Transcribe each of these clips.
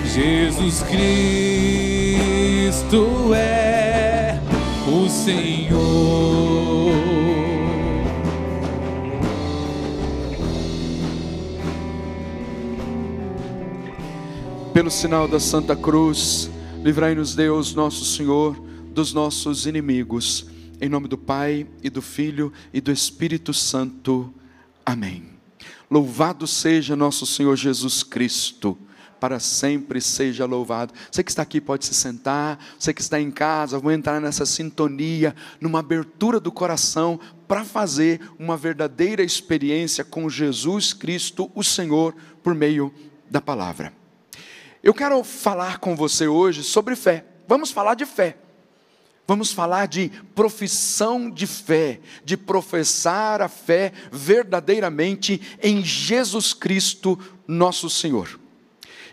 Jesus Cristo é o Senhor. Pelo sinal da Santa Cruz, livrai-nos Deus, nosso Senhor, dos nossos inimigos. Em nome do Pai, e do Filho, e do Espírito Santo. Amém. Louvado seja nosso Senhor Jesus Cristo. Para sempre seja louvado. Você que está aqui pode se sentar. Você que está em casa, vamos entrar nessa sintonia, numa abertura do coração, para fazer uma verdadeira experiência com Jesus Cristo, o Senhor, por meio da palavra. Eu quero falar com você hoje sobre fé. Vamos falar de fé. Vamos falar de profissão de fé, de professar a fé verdadeiramente em Jesus Cristo, nosso Senhor.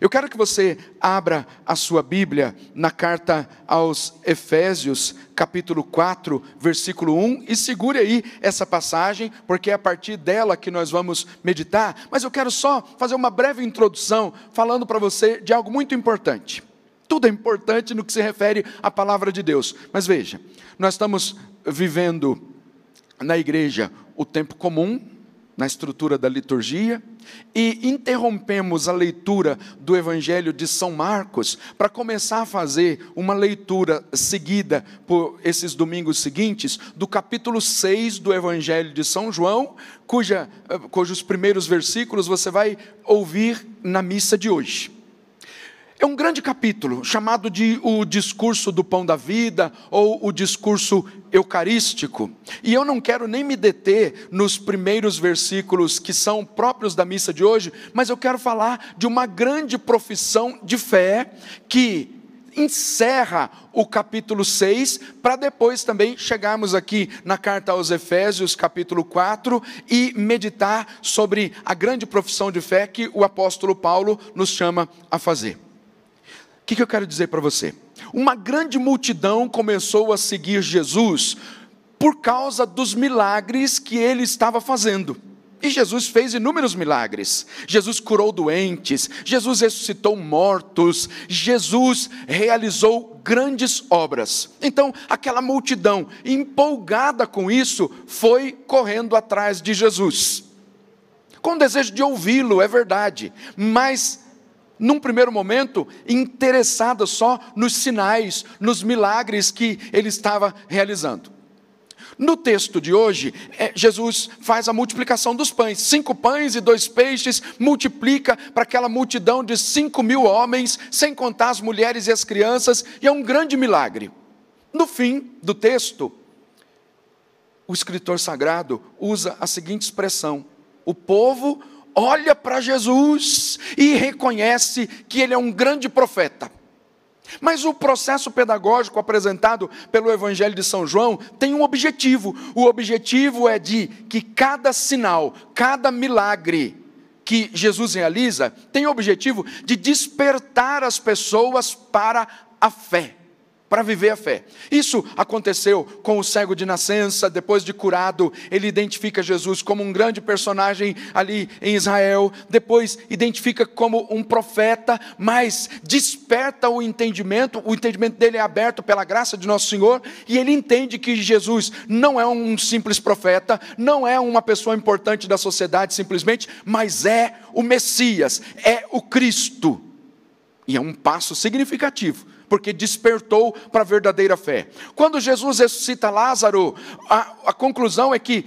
Eu quero que você abra a sua Bíblia na carta aos Efésios, capítulo 4, versículo 1, e segure aí essa passagem, porque é a partir dela que nós vamos meditar, mas eu quero só fazer uma breve introdução, falando para você de algo muito importante. Tudo é importante no que se refere à palavra de Deus, mas veja, nós estamos vivendo na igreja o tempo comum, na estrutura da liturgia, e interrompemos a leitura do Evangelho de São Marcos para começar a fazer uma leitura seguida por esses domingos seguintes do capítulo 6 do Evangelho de São João, cujos primeiros versículos você vai ouvir na missa de hoje. É um grande capítulo, chamado de o discurso do pão da vida, ou o discurso eucarístico. E eu não quero nem me deter nos primeiros versículos que são próprios da missa de hoje, mas eu quero falar de uma grande profissão de fé, que encerra o capítulo 6, para depois também chegarmos aqui na carta aos Efésios, capítulo 4, e meditar sobre a grande profissão de fé que o apóstolo Paulo nos chama a fazer. O que eu quero dizer para você? Uma grande multidão começou a seguir Jesus por causa dos milagres que ele estava fazendo. E Jesus fez inúmeros milagres. Jesus curou doentes, Jesus ressuscitou mortos, Jesus realizou grandes obras. Então, aquela multidão, empolgada com isso, foi correndo atrás de Jesus. Com desejo de ouvi-lo, é verdade, mas num primeiro momento, interessada só nos sinais, nos milagres que ele estava realizando. No texto de hoje, Jesus faz a multiplicação dos pães. 5 pães e 2 peixes, multiplica para aquela multidão de 5.000 homens, sem contar as mulheres e as crianças, e é um grande milagre. No fim do texto, o escritor sagrado usa a seguinte expressão: o povo olha para Jesus e reconhece que ele é um grande profeta. Mas o processo pedagógico apresentado pelo Evangelho de São João tem um objetivo. O objetivo é de que cada sinal, cada milagre que Jesus realiza, tem o objetivo de despertar as pessoas para a fé, para viver a fé. Isso aconteceu com o cego de nascença. Depois de curado, ele identifica Jesus como um grande personagem ali em Israel, depois identifica como um profeta, mas desperta o entendimento dele é aberto pela graça de nosso Senhor, e ele entende que Jesus não é um simples profeta, não é uma pessoa importante da sociedade simplesmente, mas é o Messias, é o Cristo, e é um passo significativo, porque despertou para a verdadeira fé. Quando Jesus ressuscita Lázaro, a conclusão é que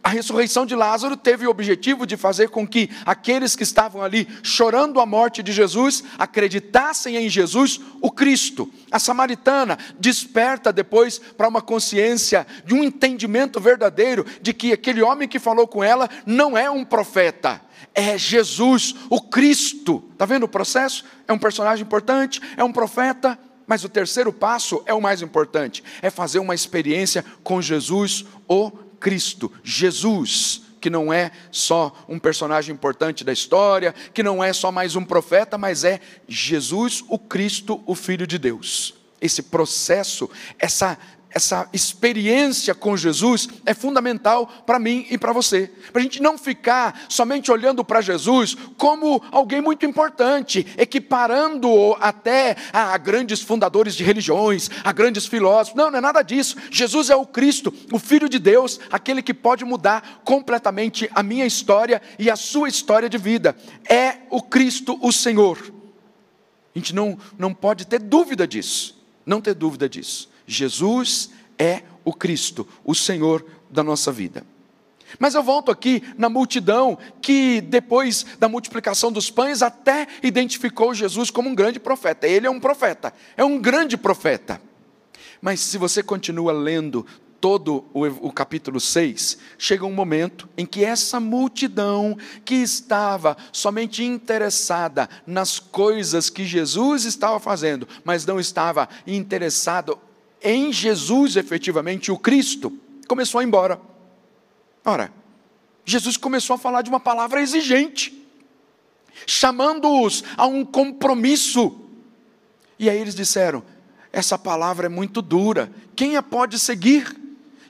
a ressurreição de Lázaro teve o objetivo de fazer com que aqueles que estavam ali chorando a morte de Jesus, acreditassem em Jesus, o Cristo. A samaritana desperta depois para uma consciência, de um entendimento verdadeiro, de que aquele homem que falou com ela não é um profeta, é Jesus, o Cristo. Está vendo o processo? É um personagem importante, é um profeta, mas o terceiro passo é o mais importante, é fazer uma experiência com Jesus, o Cristo. Jesus, que não é só um personagem importante da história, que não é só mais um profeta, mas é Jesus, o Cristo, o Filho de Deus. Esse processo, essa experiência com Jesus é fundamental para mim e para você. Para a gente não ficar somente olhando para Jesus como alguém muito importante, equiparando-o até a grandes fundadores de religiões, a grandes filósofos. Não, não é nada disso. Jesus é o Cristo, o Filho de Deus, aquele que pode mudar completamente a minha história e a sua história de vida. É o Cristo, o Senhor. A gente não pode ter dúvida disso. Não ter dúvida disso. Jesus é o Cristo, o Senhor da nossa vida. Mas eu volto aqui na multidão que depois da multiplicação dos pães até identificou Jesus como um grande profeta. Ele é um profeta, é um grande profeta. Mas se você continua lendo todo o capítulo 6, chega um momento em que essa multidão que estava somente interessada nas coisas que Jesus estava fazendo, mas não estava interessado em Jesus efetivamente, o Cristo, começou a ir embora. Ora, Jesus começou a falar de uma palavra exigente, chamando-os a um compromisso. E aí eles disseram, essa palavra é muito dura, quem a pode seguir?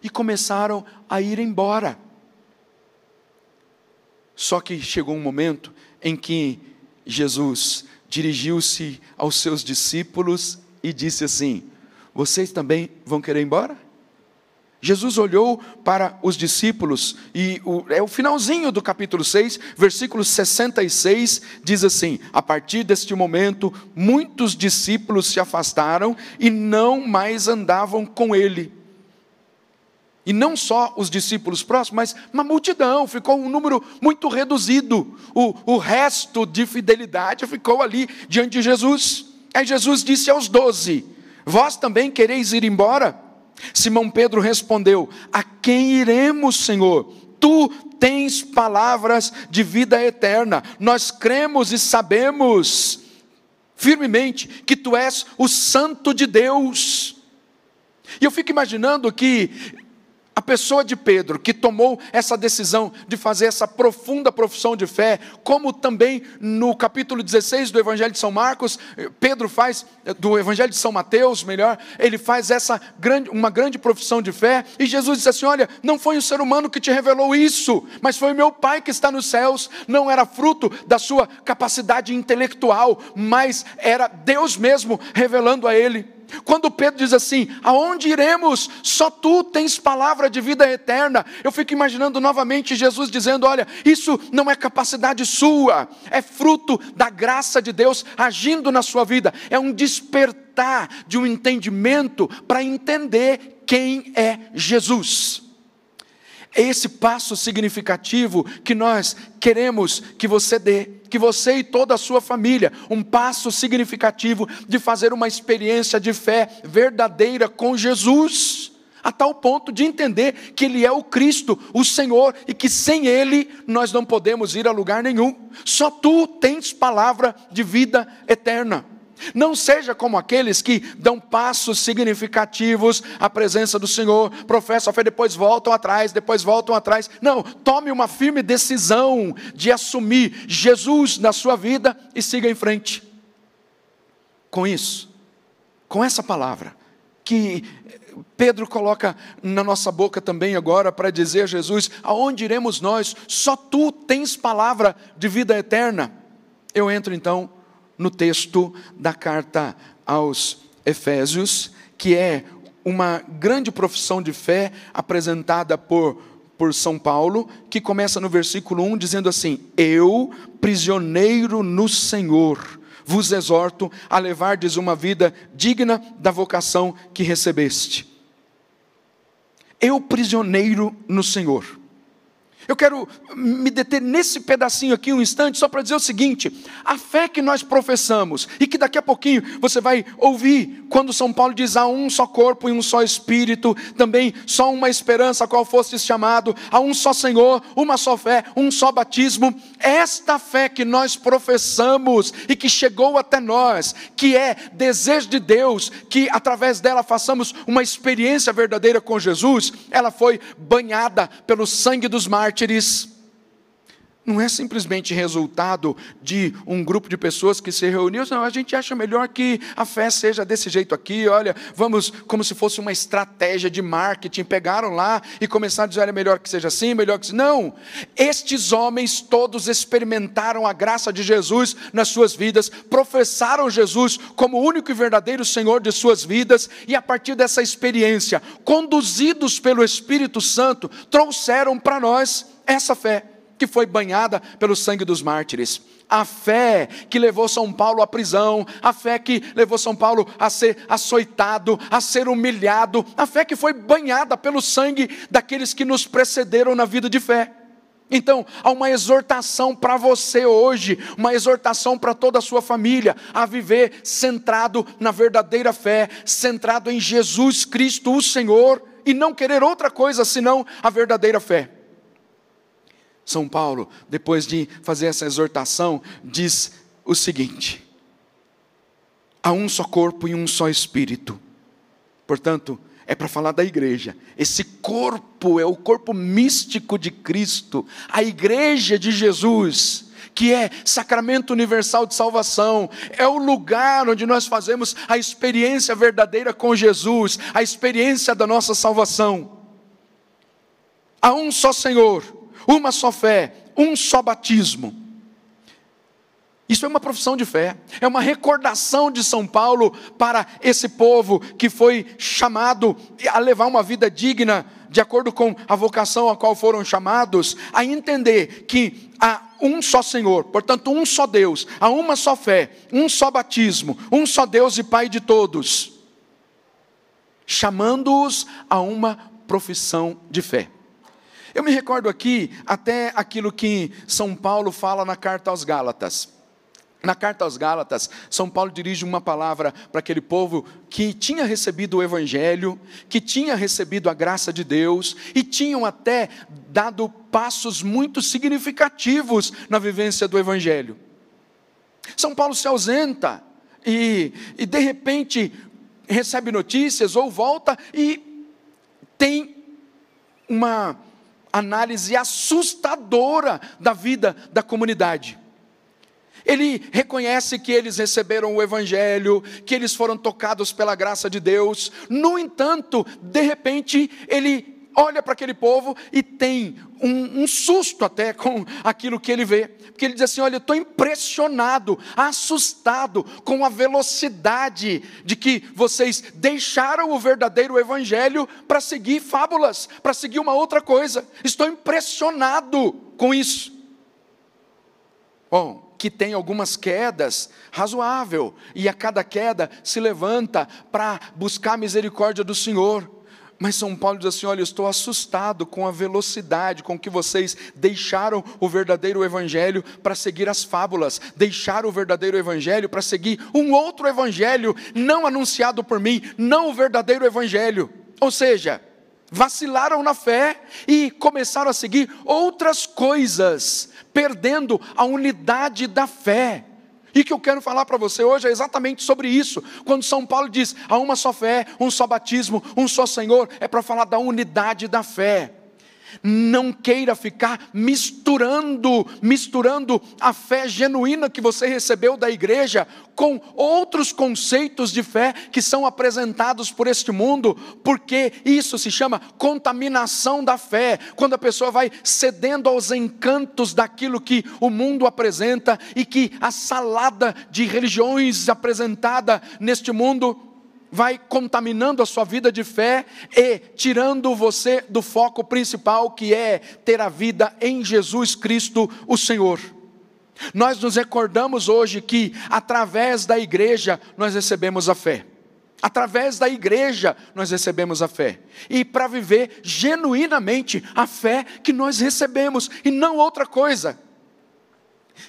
E começaram a ir embora. Só que chegou um momento em que Jesus dirigiu-se aos seus discípulos e disse assim, vocês também vão querer ir embora? Jesus olhou para os discípulos e é o finalzinho do capítulo 6, versículo 66, diz assim, a partir deste momento, muitos discípulos se afastaram e não mais andavam com ele. E não só os discípulos próximos, mas uma multidão, ficou um número muito reduzido. O resto de fidelidade ficou ali diante de Jesus. Aí Jesus disse aos 12, vós também quereis ir embora? Simão Pedro respondeu, a quem iremos, Senhor? Tu tens palavras de vida eterna. Nós cremos e sabemos firmemente que tu és o Santo de Deus. E eu fico imaginando que a pessoa de Pedro, que tomou essa decisão de fazer essa profunda profissão de fé, como também no capítulo 16 do Evangelho de São Marcos, Pedro faz, do Evangelho de São Mateus, melhor, ele faz uma grande profissão de fé, e Jesus disse assim, olha, não foi o ser humano que te revelou isso, mas foi o meu Pai que está nos céus, não era fruto da sua capacidade intelectual, mas era Deus mesmo revelando a ele. Quando Pedro diz assim, aonde iremos? Só tu tens palavra de vida eterna. Eu fico imaginando novamente Jesus dizendo, olha, isso não é capacidade sua, é fruto da graça de Deus agindo na sua vida. É um despertar de um entendimento para entender quem é Jesus. É esse passo significativo que nós queremos que você dê, que você e toda a sua família, um passo significativo de fazer uma experiência de fé verdadeira com Jesus, a tal ponto de entender que Ele é o Cristo, o Senhor, e que sem Ele nós não podemos ir a lugar nenhum. Só tu tens palavra de vida eterna. Não seja como aqueles que dão passos significativos à presença do Senhor, professam a fé, depois voltam atrás. Não, tome uma firme decisão de assumir Jesus na sua vida e siga em frente. Com isso, com essa palavra, que Pedro coloca na nossa boca também agora para dizer a Jesus, aonde iremos nós? Só tu tens palavra de vida eterna. Eu entro então no texto da carta aos Efésios, que é uma grande profissão de fé apresentada por São Paulo, que começa no versículo 1 dizendo assim, eu, prisioneiro no Senhor, vos exorto a levardes uma vida digna da vocação que recebeste. Eu, prisioneiro no Senhor. Eu quero me deter nesse pedacinho aqui um instante, só para dizer o seguinte, a fé que nós professamos, e que daqui a pouquinho você vai ouvir, quando São Paulo diz, há um só corpo e um só Espírito, também só uma esperança a qual fostes chamado, há um só Senhor, uma só fé, um só batismo, esta fé que nós professamos, e que chegou até nós, que é desejo de Deus, que através dela façamos uma experiência verdadeira com Jesus, ela foi banhada pelo sangue dos mártires. não é simplesmente resultado de um grupo de pessoas que se reuniu. Não, a gente acha melhor que a fé seja desse jeito aqui, olha, vamos, como se fosse uma estratégia de marketing, pegaram lá e começaram a dizer, olha, melhor que seja assim, melhor que... Não, estes homens todos experimentaram a graça de Jesus nas suas vidas, professaram Jesus como o único e verdadeiro Senhor de suas vidas, e a partir dessa experiência, conduzidos pelo Espírito Santo, trouxeram para nós essa fé, que foi banhada pelo sangue dos mártires. A fé que levou São Paulo à prisão, a fé que levou São Paulo a ser açoitado, a ser humilhado, a fé que foi banhada pelo sangue daqueles que nos precederam na vida de fé. Então, há uma exortação para você hoje, uma exortação para toda a sua família, a viver centrado na verdadeira fé, centrado em Jesus Cristo, o Senhor, e não querer outra coisa senão a verdadeira fé. São Paulo, depois de fazer essa exortação, diz o seguinte: há um só corpo e um só espírito. Portanto, é para falar da igreja. Esse corpo é o corpo místico de Cristo, a igreja de Jesus, que é sacramento universal de salvação, é o lugar onde nós fazemos a experiência verdadeira com Jesus, a experiência da nossa salvação. Há um só Senhor, uma só fé, um só batismo. Isso é uma profissão de fé, é uma recordação de São Paulo para esse povo que foi chamado a levar uma vida digna, de acordo com a vocação a qual foram chamados, a entender que há um só Senhor, portanto um só Deus, há uma só fé, um só batismo, um só Deus e Pai de todos, chamando-os a uma profissão de fé. Eu me recordo aqui até aquilo que São Paulo fala na carta aos Gálatas. Na carta aos Gálatas, São Paulo dirige uma palavra para aquele povo que tinha recebido o Evangelho, que tinha recebido a graça de Deus, e tinham até dado passos muito significativos na vivência do Evangelho. São Paulo se ausenta e de repente recebe notícias ou volta e tem uma análise assustadora da vida da comunidade. Ele reconhece que eles receberam o Evangelho, que eles foram tocados pela graça de Deus. No entanto, de repente, ele olha para aquele povo e tem um susto até com aquilo que ele vê. Porque ele diz assim, olha, eu estou impressionado, assustado com a velocidade de que vocês deixaram o verdadeiro Evangelho para seguir fábulas, para seguir uma outra coisa. Estou impressionado com isso. Bom, que tem algumas quedas, razoável, e a cada queda se levanta para buscar a misericórdia do Senhor. Mas São Paulo diz assim, olha, eu estou assustado com a velocidade com que vocês deixaram o verdadeiro Evangelho para seguir as fábulas, deixaram o verdadeiro Evangelho para seguir um outro Evangelho, não anunciado por mim, não o verdadeiro Evangelho. Ou seja, vacilaram na fé e começaram a seguir outras coisas, perdendo a unidade da fé. E o que eu quero falar para você hoje é exatamente sobre isso. Quando São Paulo diz, há uma só fé, um só batismo, um só Senhor, é para falar da unidade da fé. Não queira ficar misturando a fé genuína que você recebeu da igreja com outros conceitos de fé que são apresentados por este mundo, porque isso se chama contaminação da fé, quando a pessoa vai cedendo aos encantos daquilo que o mundo apresenta e que a salada de religiões apresentada neste mundo vai contaminando a sua vida de fé e tirando você do foco principal, que é ter a vida em Jesus Cristo, o Senhor. Nós nos recordamos hoje que através da igreja nós recebemos a fé. Através da igreja nós recebemos a fé. E para viver genuinamente a fé que nós recebemos e não outra coisa.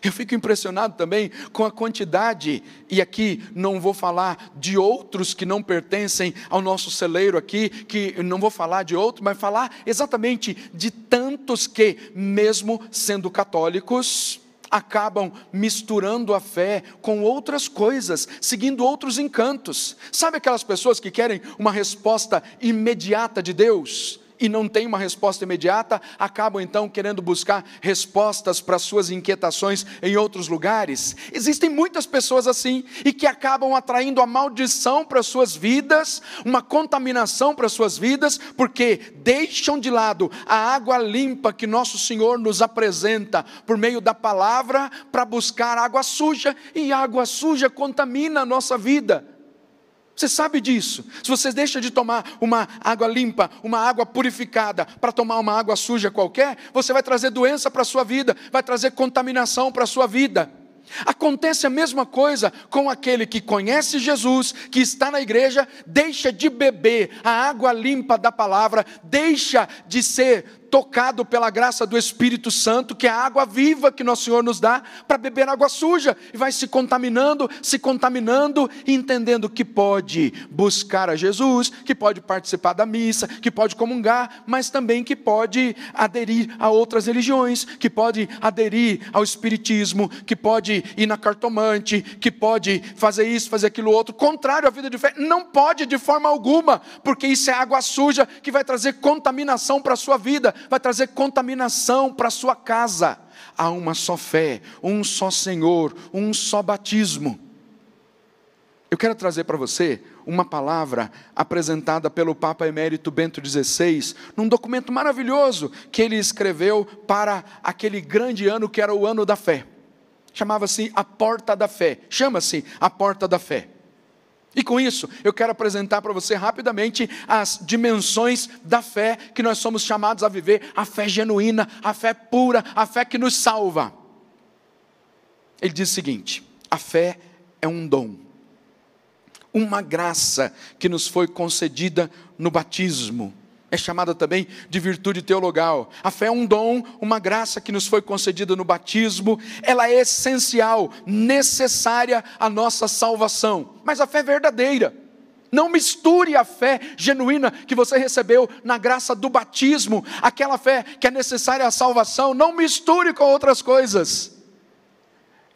Eu fico impressionado também com a quantidade, e aqui não vou falar de outros que não pertencem ao nosso celeiro aqui, que não vou falar de outros, mas falar exatamente de tantos que, mesmo sendo católicos, acabam misturando a fé com outras coisas, seguindo outros encantos. Sabe aquelas pessoas que querem uma resposta imediata de Deus? e não tem uma resposta imediata, acabam então querendo buscar respostas para suas inquietações em outros lugares. Existem muitas pessoas assim, e que acabam atraindo a maldição para suas vidas, uma contaminação para suas vidas, porque deixam de lado a água limpa que nosso Senhor nos apresenta por meio da palavra, para buscar água suja, e água suja contamina a nossa vida. Você sabe disso. Se você deixa de tomar uma água limpa, uma água purificada, para tomar uma água suja qualquer, você vai trazer doença para a sua vida, vai trazer contaminação para a sua vida. Acontece a mesma coisa com aquele que conhece Jesus, que está na igreja, deixa de beber a água limpa da palavra, deixa de ser tocado pela graça do Espírito Santo, que é a água viva que nosso Senhor nos dá, para beber água suja, e vai se contaminando, e entendendo que pode buscar a Jesus, que pode participar da missa, que pode comungar, mas também que pode aderir a outras religiões, que pode aderir ao espiritismo, que pode ir na cartomante, que pode fazer isso, fazer aquilo outro, contrário à vida de fé. Não pode de forma alguma, porque isso é água suja, que vai trazer contaminação para a sua vida, vai trazer contaminação para a sua casa. Há uma só fé, um só Senhor, um só batismo. Eu quero trazer para você uma palavra apresentada pelo Papa Emérito Bento XVI, num documento maravilhoso que ele escreveu para aquele grande ano que era o ano da fé. Chamava-se a Porta da Fé, chama-se a Porta da Fé. E com isso, eu quero apresentar para você rapidamente as dimensões da fé que nós somos chamados a viver, a fé genuína, a fé pura, a fé que nos salva. Ele diz o seguinte: a fé é um dom, uma graça que nos foi concedida no batismo. É chamada também de virtude teologal. A fé é um dom, uma graça que nos foi concedida no batismo. Ela é essencial, necessária à nossa salvação. Mas a fé é verdadeira. Não misture a fé genuína que você recebeu na graça do batismo, aquela fé que é necessária à salvação, não misture com outras coisas.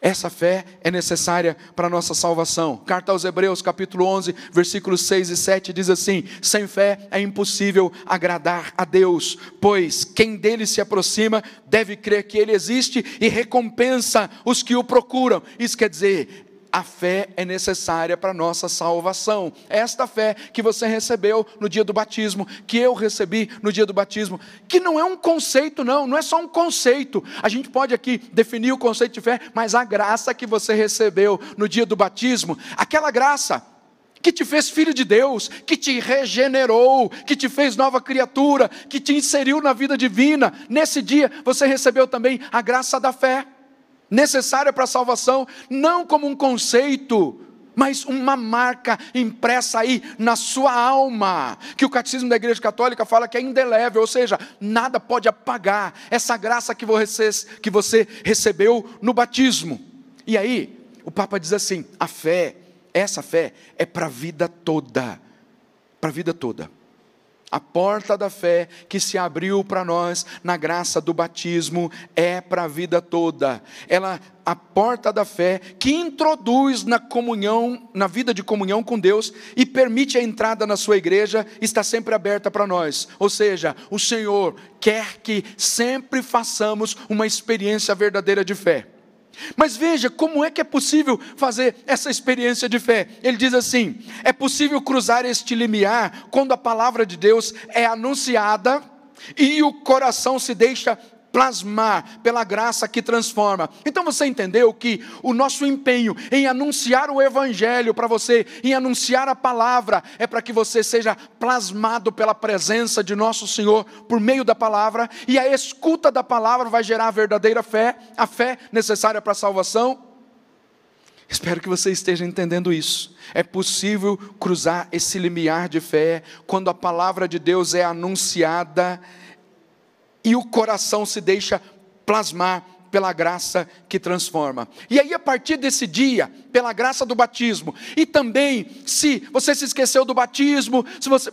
Essa fé é necessária para a nossa salvação. Carta aos Hebreus, capítulo 11, versículos 6 e 7, diz assim: sem fé é impossível agradar a Deus, pois quem dele se aproxima deve crer que ele existe e recompensa os que o procuram. Isso quer dizer, a fé é necessária para a nossa salvação. Esta fé que você recebeu no dia do batismo, que eu recebi no dia do batismo, que não é um conceito não é só um conceito. A gente pode aqui definir o conceito de fé, mas a graça que você recebeu no dia do batismo, aquela graça que te fez filho de Deus, que te regenerou, que te fez nova criatura, que te inseriu na vida divina, nesse dia você recebeu também a graça da fé, necessária para a salvação, não como um conceito, mas uma marca impressa aí na sua alma, que o Catecismo da Igreja Católica fala que é indelével, ou seja, nada pode apagar essa graça que você recebeu no batismo. E aí, o Papa diz assim: a fé, essa fé é para a vida toda, para a vida toda. A porta da fé que se abriu para nós na graça do batismo é para a vida toda. A porta da fé que introduz na comunhão, na vida de comunhão com Deus e permite a entrada na sua igreja, está sempre aberta para nós. Ou seja, o Senhor quer que sempre façamos uma experiência verdadeira de fé. Mas veja, como é que é possível fazer essa experiência de fé? Ele diz assim: é possível cruzar este limiar quando a palavra de Deus é anunciada e o coração se deixa plasmar pela graça que transforma. Então você entendeu que o nosso empenho em anunciar o Evangelho para você, em anunciar a palavra, é para que você seja plasmado pela presença de nosso Senhor por meio da palavra, e a escuta da palavra vai gerar a verdadeira fé, a fé necessária para a salvação. Espero que você esteja entendendo isso. É possível cruzar esse limiar de fé quando a palavra de Deus é anunciada e o coração se deixa plasmar pela graça que transforma. E aí, a partir desse dia, pela graça do batismo, e também, se você se esqueceu do batismo,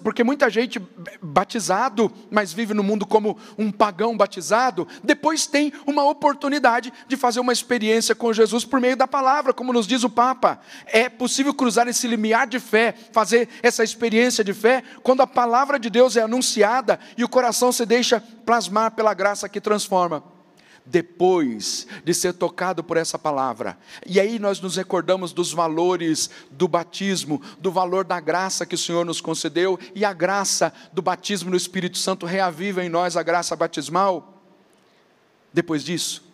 porque muita gente batizado, mas vive no mundo como um pagão batizado, depois tem uma oportunidade de fazer uma experiência com Jesus por meio da palavra, como nos diz o Papa. É possível cruzar esse limiar de fé, fazer essa experiência de fé, quando a palavra de Deus é anunciada e o coração se deixa plasmar pela graça que transforma. Depois de ser tocado por essa palavra, e aí nós nos recordamos dos valores do batismo, do valor da graça que o Senhor nos concedeu, e a graça do batismo no Espírito Santo reaviva em nós a graça batismal. Depois disso,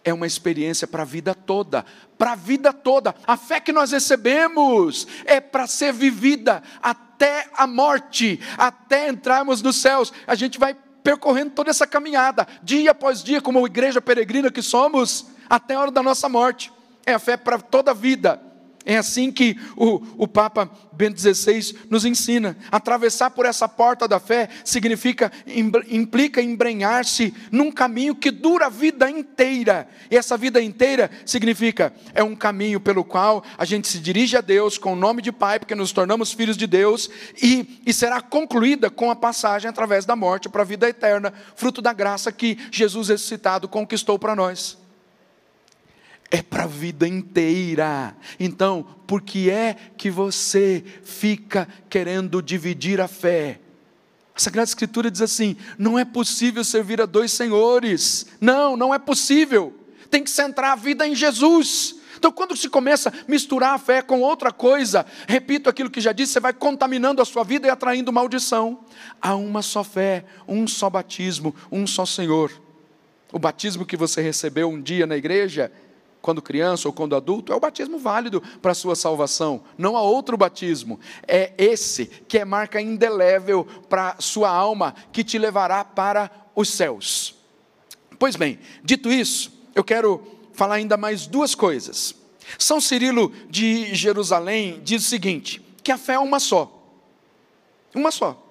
é uma experiência para a vida toda, para a vida toda. A fé que nós recebemos é para ser vivida até a morte, até entrarmos nos céus. A gente vai percorrendo toda essa caminhada, dia após dia, como igreja peregrina que somos, até a hora da nossa morte. É a fé para toda a vida. É assim que o Papa Bento XVI nos ensina. Atravessar por essa porta da fé implica embrenhar-se num caminho que dura a vida inteira. E essa vida inteira significa, é um caminho pelo qual a gente se dirige a Deus com o nome de Pai, porque nos tornamos filhos de Deus, e será concluída com a passagem através da morte para a vida eterna, fruto da graça que Jesus ressuscitado conquistou para nós. É para a vida inteira. Então, por que é que você fica querendo dividir a fé? A Sagrada Escritura diz assim: não é possível servir a dois senhores. Não é possível. Tem que centrar a vida em Jesus. Então, quando se começa a misturar a fé com outra coisa, repito aquilo que já disse, você vai contaminando a sua vida e atraindo maldição. Há uma só fé, um só batismo, um só Senhor. O batismo que você recebeu um dia na igreja, quando criança ou quando adulto, é o batismo válido para a sua salvação. Não há outro batismo. É esse que é marca indelével para a sua alma, que te levará para os céus. Pois bem, dito isso, eu quero falar ainda mais duas coisas. São Cirilo de Jerusalém diz o seguinte, que a fé é uma só. Uma só.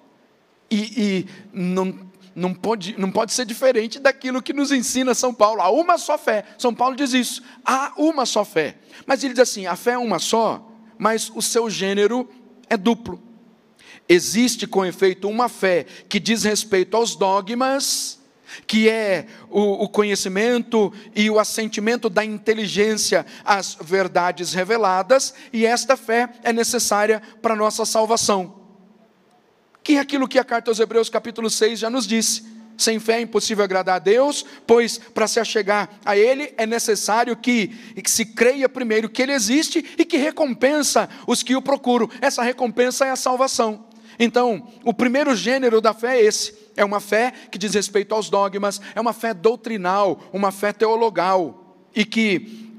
E não pode ser diferente daquilo que nos ensina São Paulo. Há uma só fé. São Paulo diz isso. Há uma só fé. Mas ele diz assim, a fé é uma só, mas o seu gênero é duplo. Existe, com efeito, uma fé que diz respeito aos dogmas, que é o conhecimento e o assentimento da inteligência às verdades reveladas, e esta fé é necessária para a nossa salvação. Que é aquilo que a carta aos Hebreus capítulo 6 já nos disse: sem fé é impossível agradar a Deus, pois para se achegar a Ele é necessário que se creia primeiro que Ele existe e que recompensa os que o procuram. Essa recompensa é a salvação. Então, o primeiro gênero da fé é esse. É uma fé que diz respeito aos dogmas, é uma fé doutrinal, uma fé teologal, e que,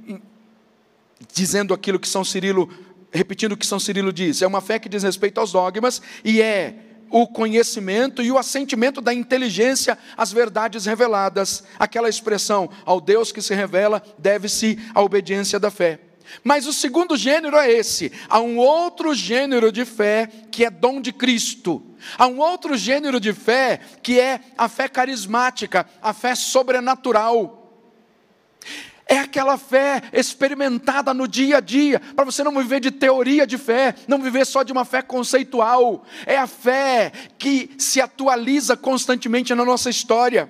dizendo aquilo que São Cirilo, repetindo o que São Cirilo diz, é uma fé que diz respeito aos dogmas, e é o conhecimento e o assentimento da inteligência às verdades reveladas. Aquela expressão, ao Deus que se revela, deve-se à obediência da fé. Mas o segundo gênero é esse. Há um outro gênero de fé que é dom de Cristo. Há um outro gênero de fé que é a fé carismática, a fé sobrenatural. É aquela fé experimentada no dia a dia, para você não viver de teoria de fé, não viver só de uma fé conceitual. É a fé que se atualiza constantemente na nossa história.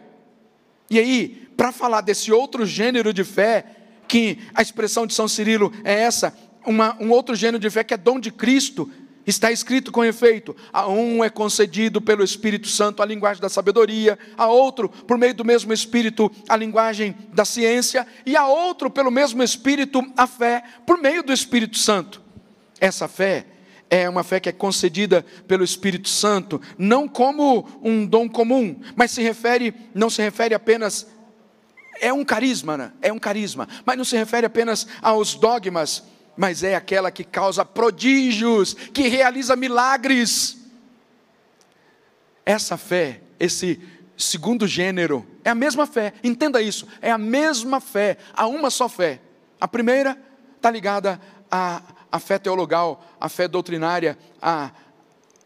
E aí, para falar desse outro gênero de fé, que a expressão de São Cirilo é essa, um outro gênero de fé que é dom de Cristo, está escrito com efeito: a um é concedido pelo Espírito Santo a linguagem da sabedoria, a outro, por meio do mesmo Espírito, a linguagem da ciência, e a outro, pelo mesmo Espírito, a fé, por meio do Espírito Santo. Essa fé é uma fé que é concedida pelo Espírito Santo, não como um dom comum, mas não se refere apenas... É um carisma, né? É um carisma, mas não se refere apenas aos dogmas, mas é aquela que causa prodígios, que realiza milagres. Essa fé, esse segundo gênero, é a mesma fé, entenda isso, é a mesma fé, há uma só fé. A primeira está ligada à fé teologal, à fé doutrinária,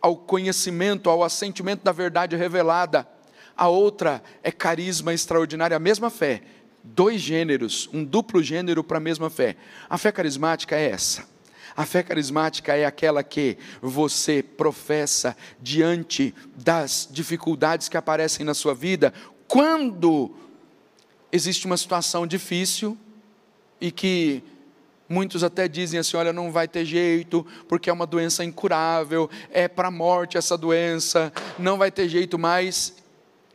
ao conhecimento, ao assentimento da verdade revelada. A outra é carisma extraordinário, a mesma fé, dois gêneros, um duplo gênero para a mesma fé. A fé carismática é essa. A fé carismática é aquela que você professa diante das dificuldades que aparecem na sua vida, quando existe uma situação difícil e que muitos até dizem assim, olha, não vai ter jeito, porque é uma doença incurável, é para a morte essa doença, não vai ter jeito mais.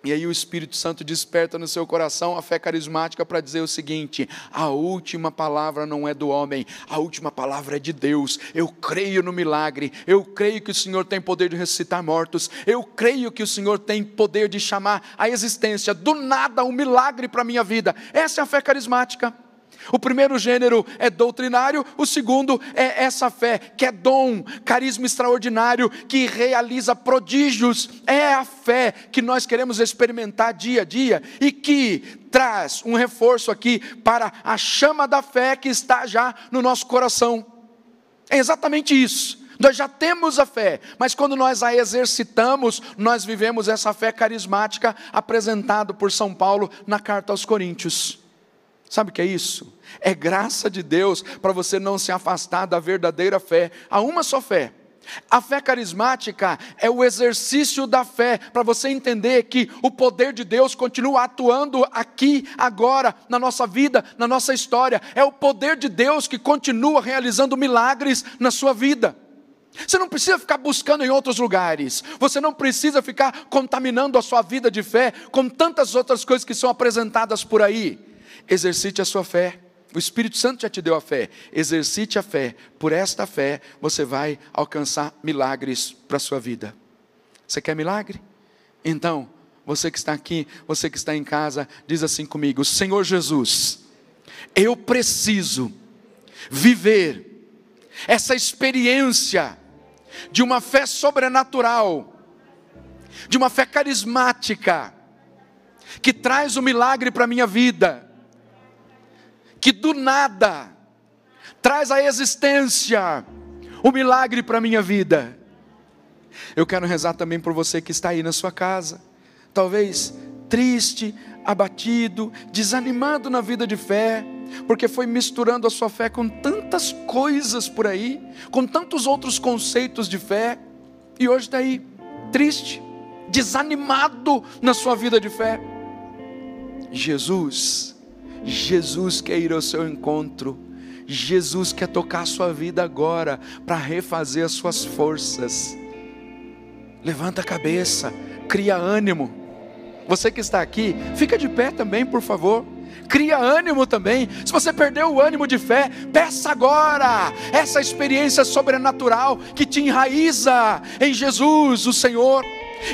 E aí o Espírito Santo desperta no seu coração a fé carismática para dizer o seguinte: a última palavra não é do homem, a última palavra é de Deus. Eu creio no milagre, eu creio que o Senhor tem poder de ressuscitar mortos, eu creio que o Senhor tem poder de chamar à existência do nada um milagre para a minha vida. Essa é a fé carismática. O primeiro gênero é doutrinário, o segundo é essa fé, que é dom, carisma extraordinário, que realiza prodígios. É a fé que nós queremos experimentar dia a dia e que traz um reforço aqui para a chama da fé que está já no nosso coração. É exatamente isso. Nós já temos a fé, mas quando nós a exercitamos, nós vivemos essa fé carismática apresentada por São Paulo na carta aos Coríntios. Sabe o que é isso? É graça de Deus para você não se afastar da verdadeira fé. Há uma só fé. A fé carismática é o exercício da fé, para você entender que o poder de Deus continua atuando aqui, agora, na nossa vida, na nossa história. É o poder de Deus que continua realizando milagres na sua vida. Você não precisa ficar buscando em outros lugares. Você não precisa ficar contaminando a sua vida de fé com tantas outras coisas que são apresentadas por aí. Exercite a sua fé. O Espírito Santo já te deu a fé. Exercite a fé. Por esta fé você vai alcançar milagres para a sua vida. Você quer milagre? Então, você que está aqui, você que está em casa, diz assim comigo: Senhor Jesus, eu preciso viver essa experiência de uma fé sobrenatural, de uma fé carismática, que traz o milagre para a minha vida, que do nada traz à existência o milagre para a minha vida. Eu quero rezar também por você que está aí na sua casa, talvez triste, abatido, desanimado na vida de fé, porque foi misturando a sua fé com tantas coisas por aí, com tantos outros conceitos de fé, e hoje está aí, triste, desanimado na sua vida de fé. Jesus quer ir ao seu encontro. Jesus quer tocar a sua vida agora, para refazer as suas forças. Levanta a cabeça, cria ânimo. Você que está aqui, fica de pé também, por favor. Cria ânimo também. Se você perdeu o ânimo de fé, peça agora essa experiência sobrenatural que te enraiza em Jesus, o Senhor.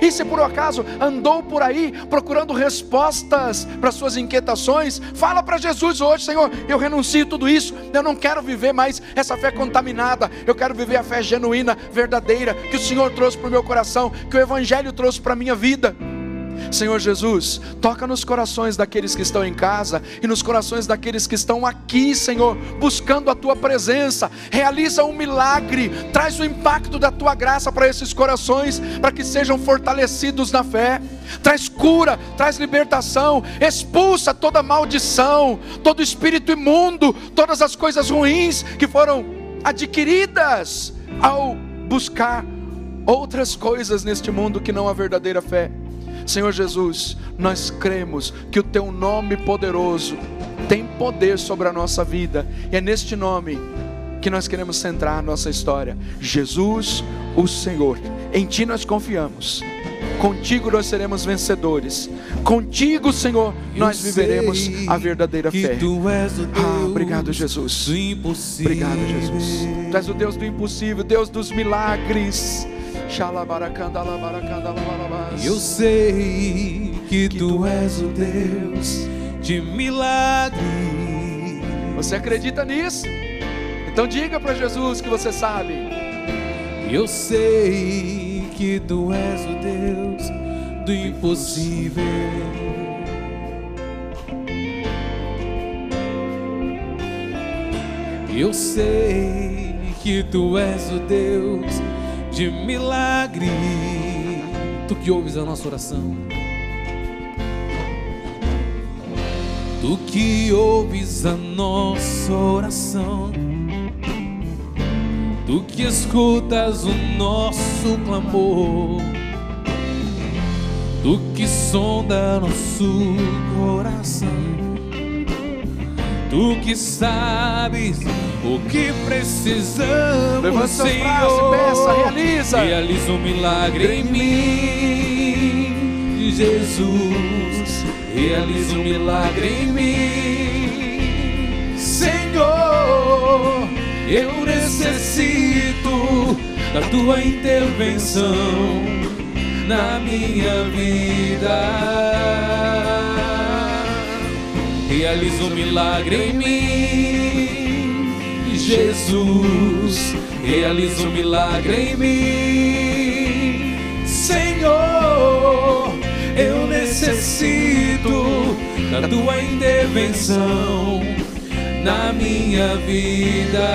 E se por acaso andou por aí procurando respostas para suas inquietações, fala para Jesus hoje: Senhor, eu renuncio tudo isso, eu não quero viver mais essa fé contaminada, eu quero viver a fé genuína, verdadeira, que o Senhor trouxe para o meu coração, que o Evangelho trouxe para a minha vida. Senhor Jesus, toca nos corações daqueles que estão em casa e nos corações daqueles que estão aqui, Senhor, buscando a Tua presença. Realiza um milagre, traz o impacto da Tua graça para esses corações, para que sejam fortalecidos na fé. Traz cura, traz libertação, expulsa toda maldição, todo espírito imundo, todas as coisas ruins que foram adquiridas ao buscar outras coisas neste mundo que não a verdadeira fé. Senhor Jesus, nós cremos que o Teu nome poderoso tem poder sobre a nossa vida, e é neste nome que nós queremos centrar a nossa história. Jesus, o Senhor, em Ti nós confiamos, contigo nós seremos vencedores, contigo, Senhor, nós viveremos a verdadeira fé. Obrigado, Jesus. Obrigado, Jesus. Tu és o Deus do impossível, Deus dos milagres. Eu sei que Tu és o Deus de milagre. Você acredita nisso? Então diga para Jesus que você sabe. Eu sei que Tu és o Deus do impossível. Eu sei que Tu és o Deus de milagre. Tu que ouves a nossa oração. Tu que ouves a nossa oração, Tu que escutas o nosso clamor, Tu que sonda nosso coração, Tu que sabes o que precisamos. Levanta seus Senhor, braços e peça, realiza. Realiza um milagre em mim, Jesus. Realiza um milagre em mim, Senhor. Eu necessito da Tua intervenção na minha vida. Realiza um milagre em mim, Jesus. Realiza um milagre em mim, Senhor. Eu necessito da Tua intervenção na minha vida.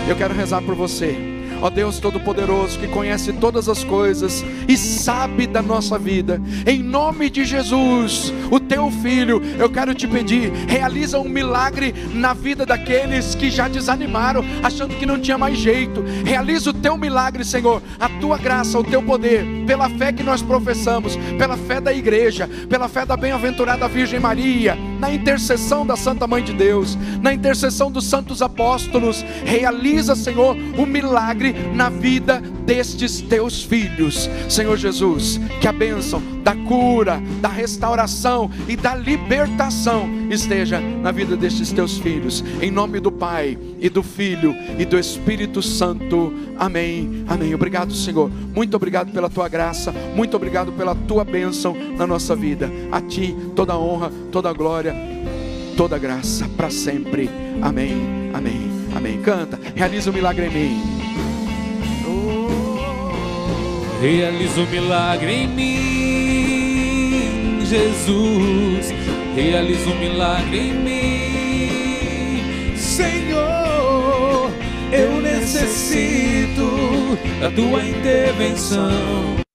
Eu quero rezar por você. Ó Deus Todo-Poderoso, que conhece todas as coisas e sabe da nossa vida, em nome de Jesus, o Teu Filho, eu quero te pedir, realiza um milagre na vida daqueles que já desanimaram, achando que não tinha mais jeito. Realiza o Teu milagre, Senhor, a Tua graça, o Teu poder, pela fé que nós professamos, pela fé da igreja, pela fé da bem-aventurada Virgem Maria, na intercessão da Santa Mãe de Deus, na intercessão dos santos apóstolos. Realiza, Senhor, o milagre na vida destes Teus filhos, Senhor Jesus. Que a bênção da cura, da restauração e da libertação esteja na vida destes Teus filhos, em nome do Pai e do Filho e do Espírito Santo, amém, amém. Obrigado, Senhor, muito obrigado pela Tua graça, muito obrigado pela Tua bênção na nossa vida. A Ti toda a honra, toda a glória, toda a graça, para sempre, amém, amém, amém. Canta, realiza um milagre em mim. Realiza um milagre em mim, Jesus. Realiza um milagre em mim, Senhor. Eu necessito da Tua intervenção